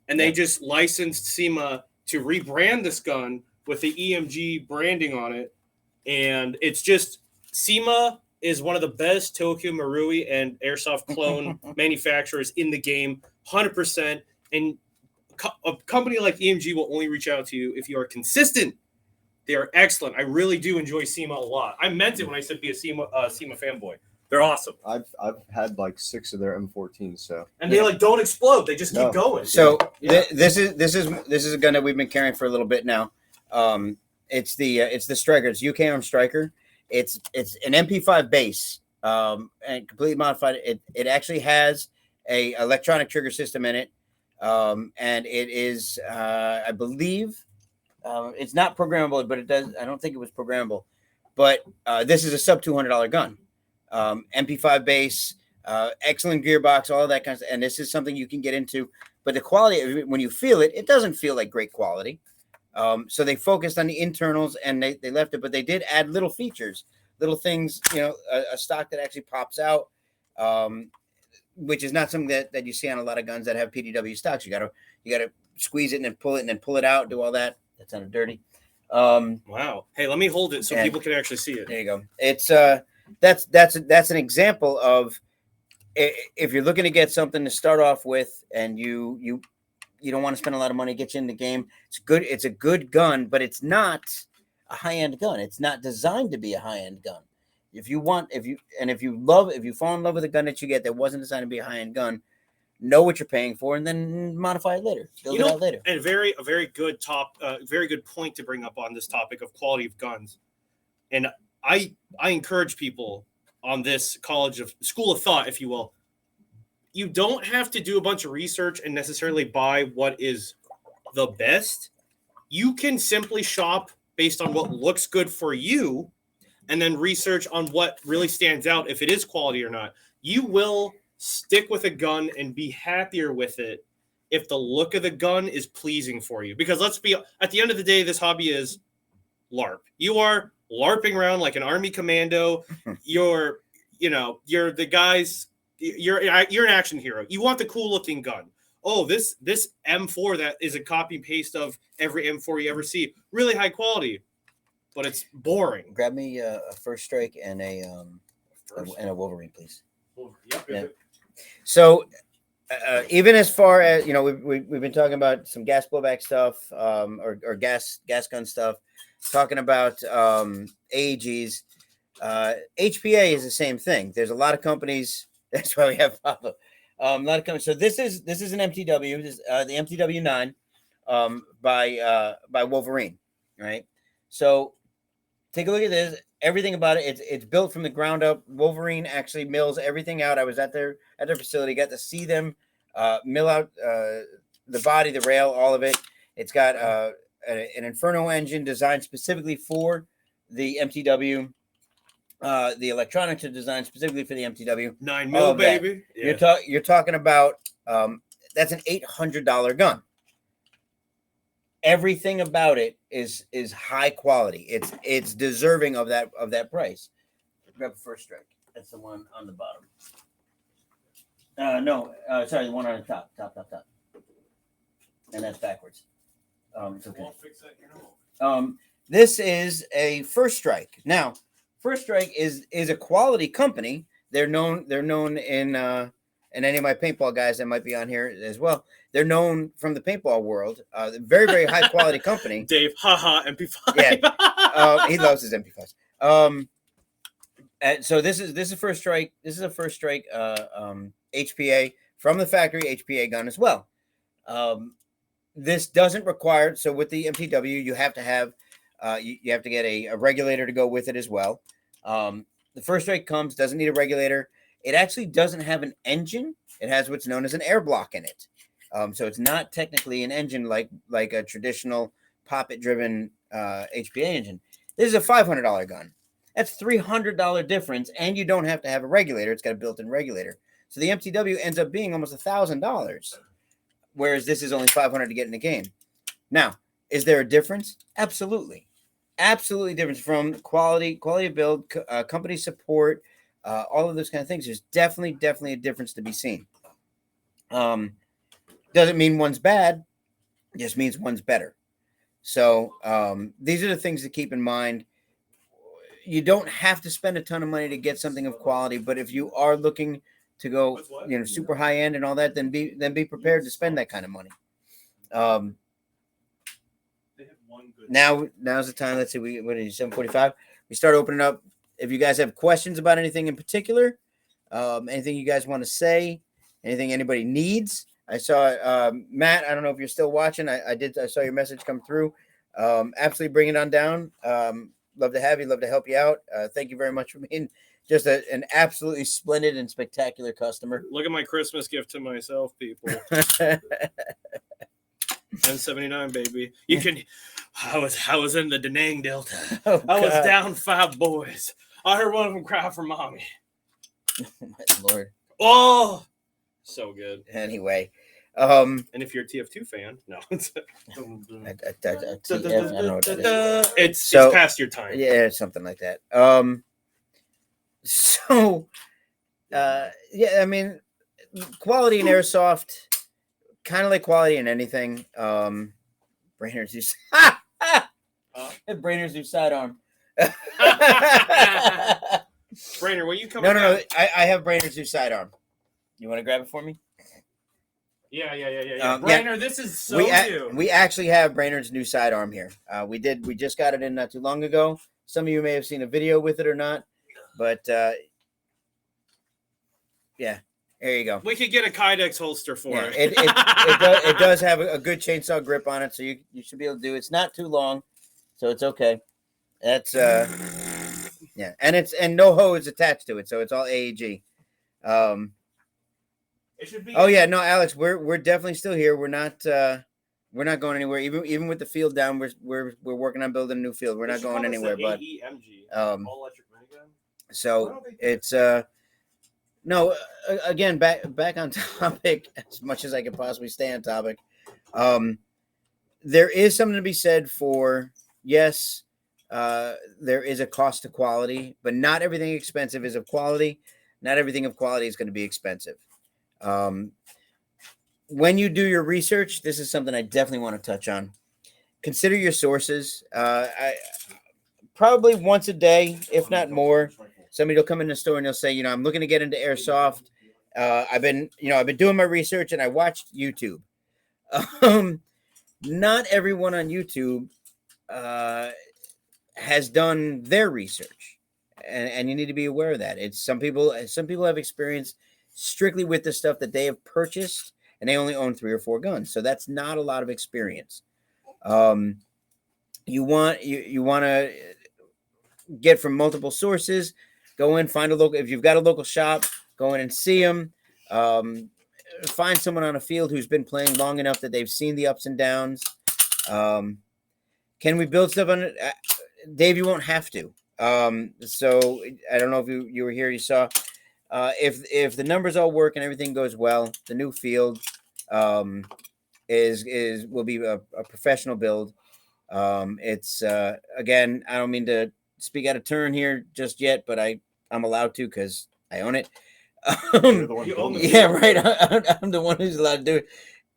And they just licensed SEMA to rebrand this gun with the EMG branding on it. And it's just, SEMA is one of the best Tokyo Marui and airsoft clone manufacturers in the game, 100%. And a company like EMG will only reach out to you if you are consistent. They are excellent. I really do enjoy SEMA a lot. I meant it when I said be a SEMA fanboy. They're awesome. I've had like 6 of their M14s, so they don't explode. They just keep going. So this is a gun that we've been carrying for a little bit now. It's the Striker. It's UK Arm Striker. It's an MP5 base, and completely modified. It actually has a electronic trigger system in it, and it is I believe it's not programmable, but it does. I don't think it was programmable, but this is a sub $200 gun. MP5 base, excellent gearbox, all that kind of stuff. And this is something you can get into, but the quality, when you feel it, it doesn't feel like great quality. So they focused on the internals and they left it, but they did add little features, little things, a stock that actually pops out, which is not something that you see on a lot of guns that have PDW stocks. You gotta squeeze it and then pull it out, do all that. That sounded dirty. Wow. Hey, let me hold it so people can actually see it. There you go. It's that's an example of if you're looking to get something to start off with, and you don't want to spend a lot of money to get you in the game, it's good. It's a good gun, but it's not a high-end gun. It's not designed to be a high-end gun. If you fall in love with a gun that you get that wasn't designed to be a high-end gun, know what you're paying for, and then modify it later. Build it out later. And a very good point to bring up on this topic of quality of guns. And I encourage people on this school of thought, if you will. You don't have to do a bunch of research and necessarily buy what is the best. You can simply shop based on what looks good for you, and then research on what really stands out, if it is quality or not. You will stick with a gun and be happier with it if the look of the gun is pleasing for you. Because at the end of the day, this hobby is LARP. You are LARPing around like an army commando. You're the guys. You're an action hero. You want the cool looking gun. Oh, this M4 that is a copy and paste of every M4 you ever see. Really high quality, but it's boring. Grab me a First Strike and a Wolverine, please. Yep. Yeah. So, even as far as we've been talking about some gas blowback stuff, or gas gun stuff. Talking about AEGs, HPA is the same thing. There's a lot of companies. That's why we have Papa. A lot of companies. So this is an MTW. This, the MTW 9 by Wolverine, right? So take a look at this. Everything about it. It's built from the ground up. Wolverine actually mills everything out. I was at their facility. Got to see them mill out the body, the rail, all of it. It's got an Inferno engine designed specifically for the MTW. The electronics are designed specifically for the MTW. 9 mil, baby. Yeah. You're talking about that's an $800 gun. Everything about it is high quality. It's deserving of that price. Grab a First Strike. That's the one on the bottom. Sorry, the one on the top. And that's backwards. It's okay. This is a First Strike. Now, First Strike is a quality company. They're known in any of my paintball guys that might be on here as well. They're known from the paintball world. Very, very high quality company. Dave, MP5. Yeah, he loves his MP5s. So this is First Strike. This is a First Strike HPA from the factory HPA gun as well. This doesn't require. So with the MTW, you have to have you have to get a regulator to go with it as well. The First Strike doesn't need a regulator. It actually doesn't have an engine. It has what's known as an air block in it. So it's not technically an engine like a traditional poppet driven HPA engine. This is a $500 gun. That's $300 difference, and you don't have to have a regulator. It's got a built-in regulator. So the MTW ends up being almost $1,000, whereas this is only $500 to get in the game. Now, is there a difference? Absolutely. Absolutely difference from quality of build, company support, all of those kind of things. There's definitely a difference to be seen. Doesn't mean one's bad, just means one's better. So these are the things to keep in mind. You don't have to spend a ton of money to get something of quality, but if you are looking to go, super high end and all that, then be prepared to spend that kind of money. Now's the time. Let's see. What is 7:45? We start opening up. If you guys have questions about anything in particular, anything you guys want to say, anything anybody needs. I saw Matt. I don't know if you're still watching. I saw your message come through. Absolutely, bring it on down. Love to have you. Love to help you out. Thank you very much for being just an absolutely splendid and spectacular customer. Look at my Christmas gift to myself, people. 1079, baby. You can. I was in the Da Nang Delta. Oh, I was down 5 boys. I heard one of them cry for mommy. Oh, my Lord. Oh, so good. Anyway, and if you're a TF2 fan, no, I don't know what that is. It's past your time. Yeah, something like that. Yeah, I mean, quality in airsoft, kind of like quality in anything. Brainer's use. Brainer's new sidearm. Brainer, will you come? No. I have Brainer's new sidearm. You want to grab it for me? Yeah. Yeah. Brainer, this is so new. We actually have Brainerd's new sidearm here. We just got it in not too long ago. Some of you may have seen a video with it or not, but yeah, there you go. We could get a Kydex holster for Yeah, it. it does have a good chainsaw grip on it, so you should be able to do it. It's not too long, so it's okay. That's yeah, and no hose attached to it, so it's all AEG. It should be. Oh yeah, no, Alex, we're definitely still here. We're not going anywhere. Even with the field down, we're working on building a new field. We're not going anywhere, but all electric minigun. so it's no, again, back on topic as much as I can possibly stay on topic. There is something to be said for, yes, there is a cost to quality, but not everything expensive is of quality. Not everything of quality is going to be expensive. When you do your research, this is something I definitely want to touch on. Consider your sources. I probably once a day, if not more, somebody will come in the store and they'll say, I'm looking to get into airsoft. I've been doing my research and I watched YouTube. Not everyone on YouTube has done their research, and you need to be aware of that. It's some people have experience strictly with the stuff that they have purchased, and they only own 3 or 4 guns, so that's not a lot of experience. You want to get from multiple sources. Go in, find a local. If you've got a local shop, go in and see them. Find someone on a field who's been playing long enough that they've seen the ups and downs. Can we build stuff on it? Dave, you won't have to. So I don't know if you were here, you saw. If the numbers all work and everything goes well, the new field will be a professional build. It's again, I don't mean to speak out of turn here just yet, but I'm allowed to because I own it. Yeah, right. I'm the one who's allowed to do it.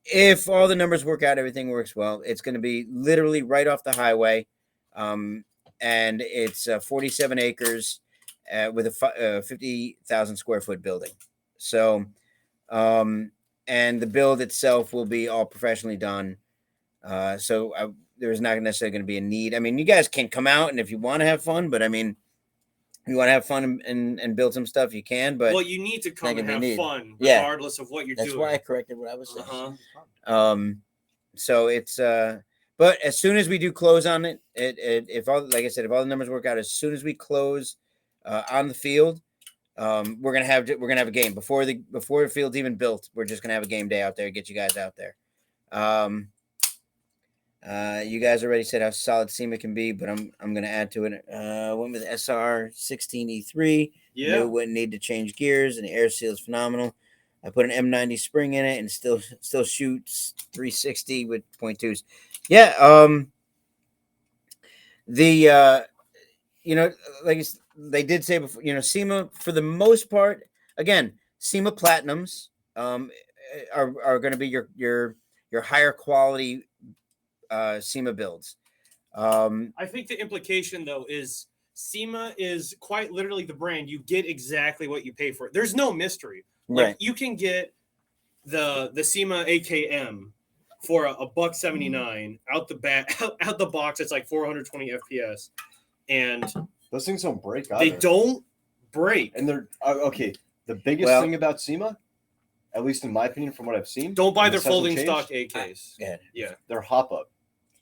If all the numbers work out, everything works well, it's going to be literally right off the highway, and it's 47 acres. With a 50,000 square foot building. So, and the build itself will be all professionally done. So there's not necessarily going to be a need. I mean, you guys can come out, and if you want to have fun, but I mean, if you want to have fun and build some stuff, you can. But you need to come and have fun, yeah, regardless of what you're doing. That's why I corrected what I was saying. So it's but as soon as we do close on it, if all the numbers work out, as soon as we close on the field, we're gonna have a game before the field's even built. We're just gonna have a game day out there, get you guys out there. You guys already said how solid SEMA can be, but I'm gonna add to it. Went with SR 16E3. Yeah, knew wouldn't need to change gears, and the air seal is phenomenal. I put an M90 spring in it, and still shoots 360 with .2s. Yeah. Like they did say before, SEMA for the most part, again, SEMA Platinums are going to be your higher quality SEMA builds. I think the implication though is SEMA is quite literally the brand. You get exactly what you pay for. There's no mystery. Like you can get the SEMA AKM for $179 out the box. It's like 420 FPS, and those things don't break. They don't break, and they're okay. The biggest thing about SEMA, at least in my opinion, from what I've seen, don't buy their folding stock AKs. Yeah, they're hop up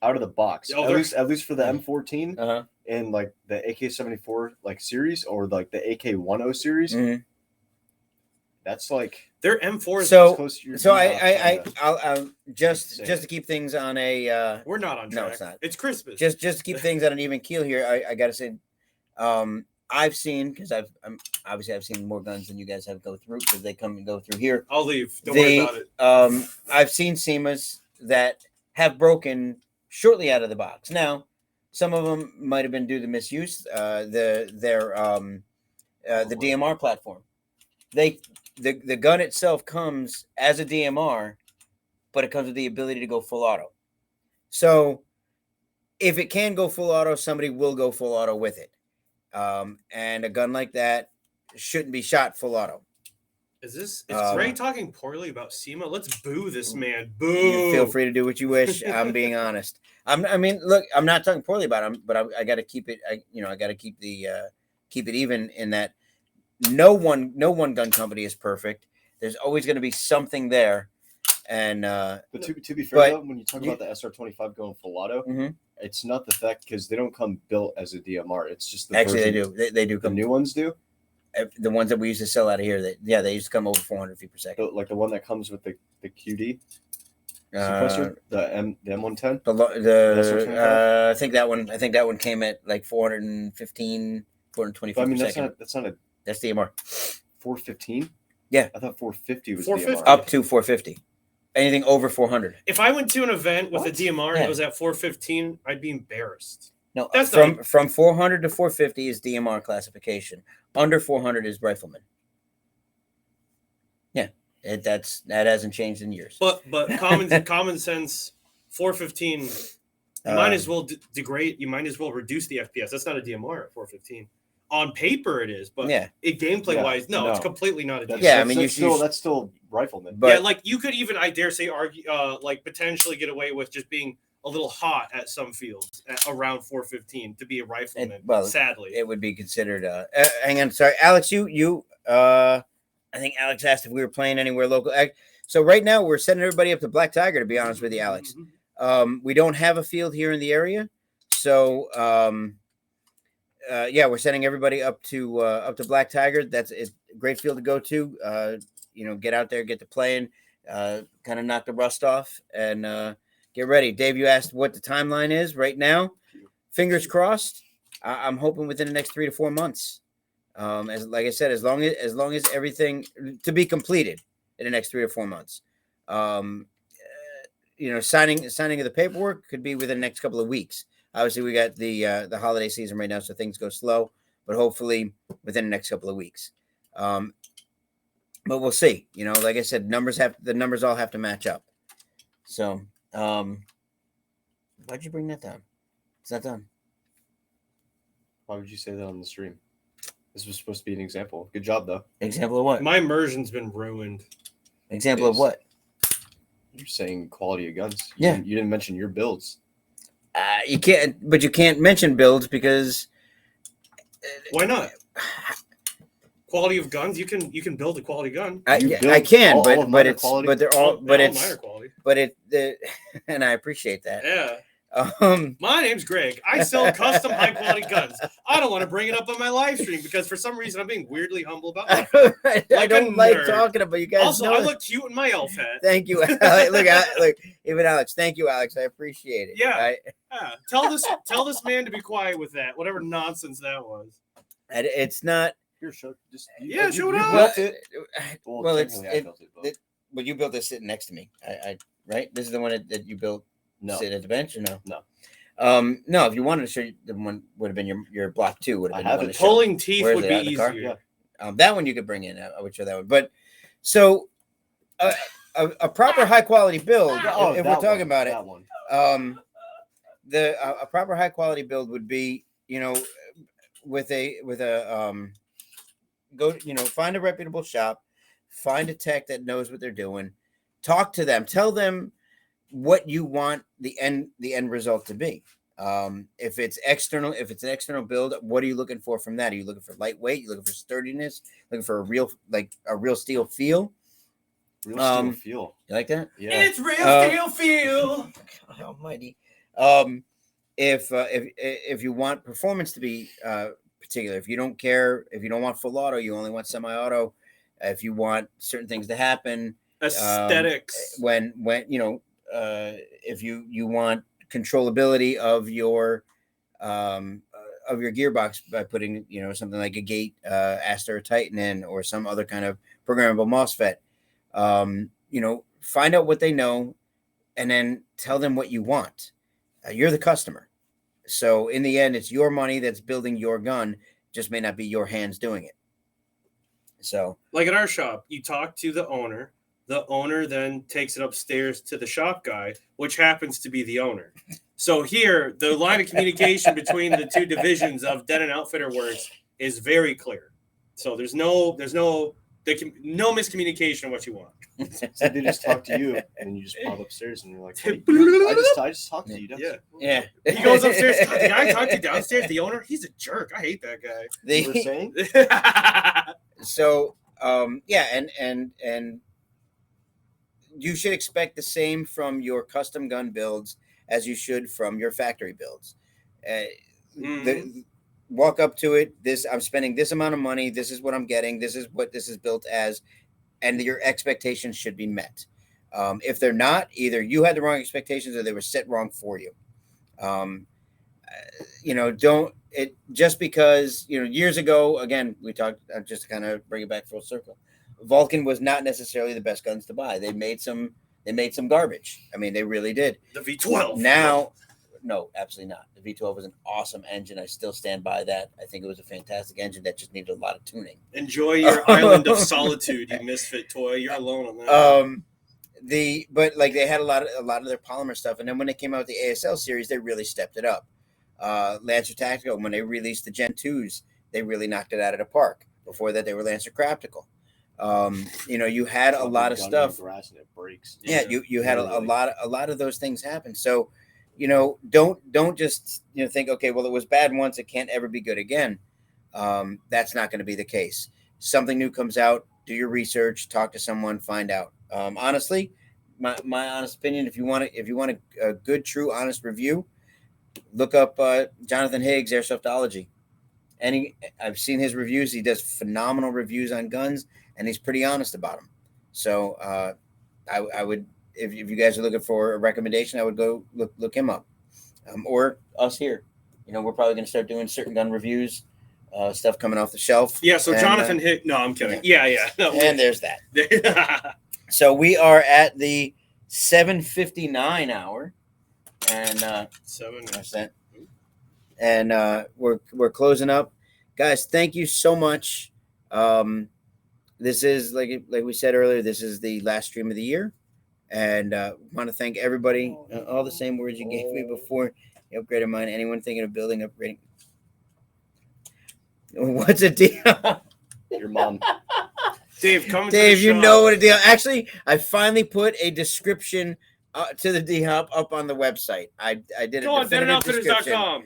out of the box. Oh, at least for the M14 and like the AK-74 like series or like the AK-10 series. Mm-hmm. That's like their M4. I'll just to keep things on a. We're not on track. No, it's not. It's Christmas. Just to keep things on an even keel here. I gotta say, I've seen because I've seen more guns than you guys have go through because they come and go through here. I'll leave. Don't worry about it. I've seen SEMAs that have broken shortly out of the box. Now, some of them might have been due to misuse. The DMR platform. The gun itself comes as a DMR, but it comes with the ability to go full auto. So if it can go full auto, somebody will go full auto with it. And a gun like that shouldn't be shot full auto. Is Ray talking poorly about SEMA? Let's boo this man. Boo. You feel free to do what you wish. I'm being honest. I mean, look, I'm not talking poorly about him, but I got to keep it. I got to keep it even in that no one gun company is perfect. There's always going to be something there. And but to be fair, though, when you talk about the SR25 going full auto, it's not the fact because they don't come built as a DMR. It's just the actually version. they do. The new ones do. The ones that we used to sell out of here, they used to come over 400 feet per second. Like the one that comes with the QD suppressor, the M110. I think that one came at like 415, 420 feet per second. That's DMR. 415. Yeah, I thought 450 was 450. DMR. Up to 450. Anything over 400. If I went to an event with a DMR and it was at 415, I'd be embarrassed. No, that's from 400 to 450 is DMR classification. Under 400 is rifleman. Yeah, that hasn't changed in years. But common sense, 415. You might as well degrade. You might as well reduce the FPS. That's not a DMR at 415. On paper, it is, but gameplay wise, no, it's completely not a DMR. Yeah, I mean, that's still rifleman. But like you could even, I dare say, argue, like potentially get away with just being a little hot at some fields at around 415 to be a rifleman. Sadly, it would be considered. Hang on, sorry, Alex. I think Alex asked if we were playing anywhere local. So right now we're setting everybody up to Black Tiger. To be honest with you, Alex, we don't have a field here in the area, so we're setting everybody up to Black Tiger. That's a great field to go to. Get out there, get to playing, kind of knock the rust off, and get ready. Dave, you asked what the timeline is right now. Fingers crossed. I'm hoping within the next 3 to 4 months. Like I said, as long as everything to be completed in the next 3 or 4 months. Signing of the paperwork could be within the next couple of weeks. Obviously, we got the holiday season right now, so things go slow. But hopefully, within the next couple of weeks. But we'll see. Like I said, the numbers all have to match up. So. Why'd you bring that down? It's not done. Why would you say that on the stream? This was supposed to be an example. Good job, though. Example of what? My immersion's been ruined. Example of what? You're saying quality of guns. You didn't mention your builds. You can't mention builds because. Why not? Quality of guns, you can build a quality gun. I can, but they're all minor quality. And I appreciate that. Yeah. My name's Greg. I sell custom high quality guns. I don't want to bring it up on my live stream because for some reason I'm being weirdly humble about it. I don't like talking about you guys. Also, I look cute in my elf hat. Thank you. Look, even Alex. Thank you, Alex. I appreciate it. Yeah. Tell this man to be quiet with that. Whatever nonsense that was. It's not. Here, show it up. But you built this sitting next to me. Right? This is the one that you built. No. Sit at the bench or no? No. No. If you wanted to show you, the one would have been your block 2 would have been. I have it. Pulling teeth would be easier. Yeah. That one you could bring in. I would show that one. But so a proper high quality build. If we're talking about it, a proper high quality build would be with a go find a reputable shop, find a tech that knows what they're doing, talk to them, tell them what you want the end result to be. If it's an external build, what are you looking for from that? Are you looking for lightweight? You looking for sturdiness? Looking for a real steel feel? Real steel feel. You like that? Yeah. It's real steel feel. God almighty. If you want performance to be particular, if you don't care, if you don't want full auto, you only want semi-auto. If you want certain things to happen, aesthetics. If you want controllability of your gearbox by putting something like a gate Aster or Titan in, or some other kind of programmable MOSFET, find out what they know and then tell them what you want. You're the customer, so in the end it's your money that's building your gun, just may not be your hands doing it. So like at our shop, you talk to the owner then takes it upstairs to the shop guy, which happens to be the owner. So here, the line of communication between the two divisions of Den and Outfitter Works is very clear. So there's no No miscommunication on what you want. So they just talk to you, and then you just pop upstairs, and you're like, "Hey, I just talked to you." Yeah. He goes upstairs. The guy I talked to downstairs, the owner, he's a jerk. I hate that guy. You were saying? So, and you should expect the same from your custom gun builds as you should from your factory builds. Walk up to it. I'm spending this amount of money. This is what I'm getting. This is what this is built as, and your expectations should be met. If they're not, either you had the wrong expectations or they were set wrong for you. Just because years ago. Again, we talked. Just to kind of bring it back full circle. Vulcan was not necessarily the best guns to buy. They made some garbage. I mean, they really did. The V12. Now. No, absolutely not. The V12 was an awesome engine. I still stand by that. I think it was a fantastic engine that just needed a lot of tuning. Enjoy your island of solitude, you misfit toy. You're alone on that. But they had a lot of their polymer stuff, and then when they came out with the ASL series, they really stepped it up. Lancer Tactical, when they released the Gen 2s, they really knocked it out of the park. Before that, they were Lancer Craptical. You had a lot of stuff. Grass and it breaks. Yeah, you had a lot of those things happen. So. Don't just think, okay, well, it was bad once, it can't ever be good again. That's not going to be the case. Something new comes out, do your research, talk to someone, find out. Honestly, my honest opinion, if you want a good, true, honest review, look up Jonathan Higgs, Airsoftology. I've seen his reviews. He does phenomenal reviews on guns, and he's pretty honest about them. So I would. If you guys are looking for a recommendation, I would go look him up, or us here. We're probably going to start doing certain gun reviews, stuff coming off the shelf. Yeah. So Jonathan Hicks. No, I'm kidding. Yeah. No, and there's that. So we are at the 7:59 hour, and 7%. And we're closing up, guys. Thank you so much. This is like we said earlier. This is the last stream of the year. And want to thank everybody. All the same words you gave me before. You upgraded mine. Anyone thinking of building, upgrading? What's a deal? Your mom. Dave, come Dave, you know what a deal. Actually, I finally put a description to the D-Hop up on the website. I did Go on, DenonOutfitters.com.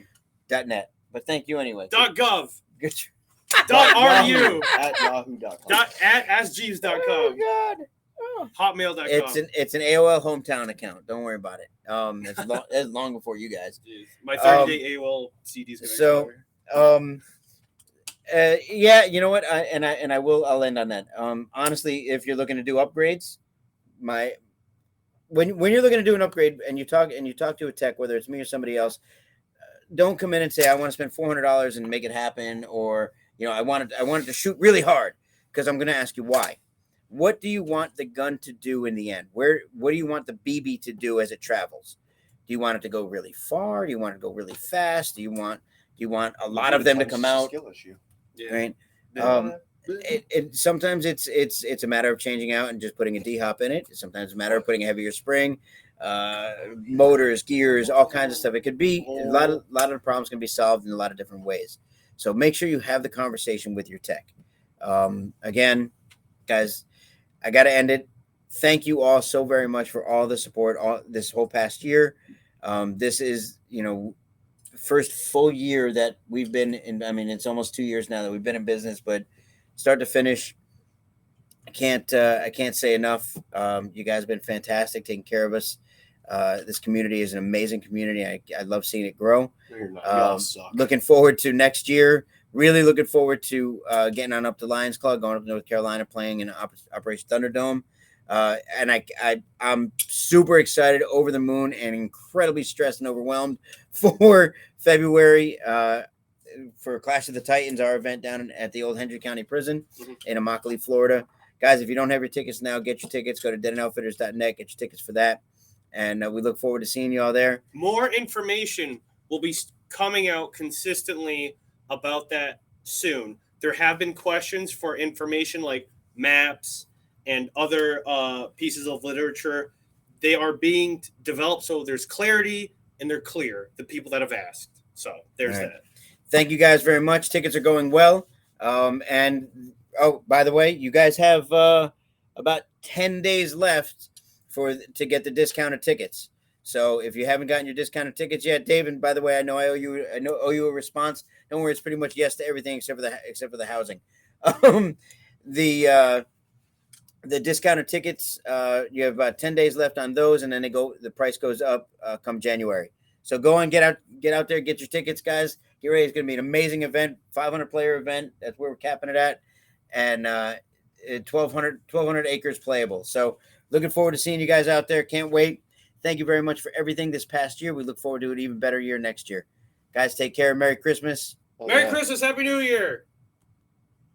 .net. But thank you anyway. .gov. Good. .ru. At yahoo.com. At AskJeeves.com. Oh, God. Hotmail.com. It's an AOL hometown account. Don't worry about it. It's long before you guys. Jeez. My 30-day AOL CDs. So, you know what? I'll end on that. Honestly, if you're looking to do upgrades, when you're looking to do an upgrade and you talk to a tech, whether it's me or somebody else, don't come in and say I want to spend $400 and make it happen, or I wanted to shoot really hard, because I'm going to ask you why. What do you want the gun to do in the end? What do you want the BB to do as it travels? Do you want it to go really far? Do you want it to go really fast? Do you want a lot of them to come out? Skill issue. Yeah. Right. Sometimes it's a matter of changing out and just putting a D-Hop in it. Sometimes it's a matter of putting a heavier spring, motors, gears, all kinds of stuff. It could be a lot of the problems can be solved in a lot of different ways. So make sure you have the conversation with your tech. Again, guys, I got to end it. Thank you all so very much for all the support this whole past year. This is, first full year that we've been in. I mean, it's almost 2 years now that we've been in business, but start to finish, I can't say enough. You guys have been fantastic taking care of us. This community is an amazing community. I love seeing it grow. No, you're not. You all suck. Looking forward to next year. Really looking forward to getting on up to Lions Club, going up to North Carolina, playing in Operation Thunderdome. And I'm super excited, over the moon, and incredibly stressed and overwhelmed for February for Clash of the Titans, our event down at the old Hendry County Prison in Immokalee, Florida. Guys, if you don't have your tickets now, get your tickets. Go to DenonOutfitters.net, get your tickets for that. And we look forward to seeing you all there. More information will be coming out consistently about that soon. There have been questions for information like maps and other pieces of literature. They are being developed so there's clarity and they're clear, the people that have asked. So there's that. Thank you guys very much. Tickets are going well. And Oh, by the way, you guys have about 10 days left to get the discounted tickets. So if you haven't gotten your discounted tickets yet, David, by the way, I owe you a response. Don't worry, it's pretty much yes to everything except for the housing. The discounted tickets, you have about 10 days left on those, and then the price goes up come January. So go and get out there, get your tickets, guys. Get ready. It's going to be an amazing event, 500 player event. That's where we're capping it at, and 1,200 acres playable. So looking forward to seeing you guys out there. Can't wait. Thank you very much for everything this past year. We look forward to an even better year next year. Guys, take care. Merry Christmas. Merry Christmas. Happy New Year.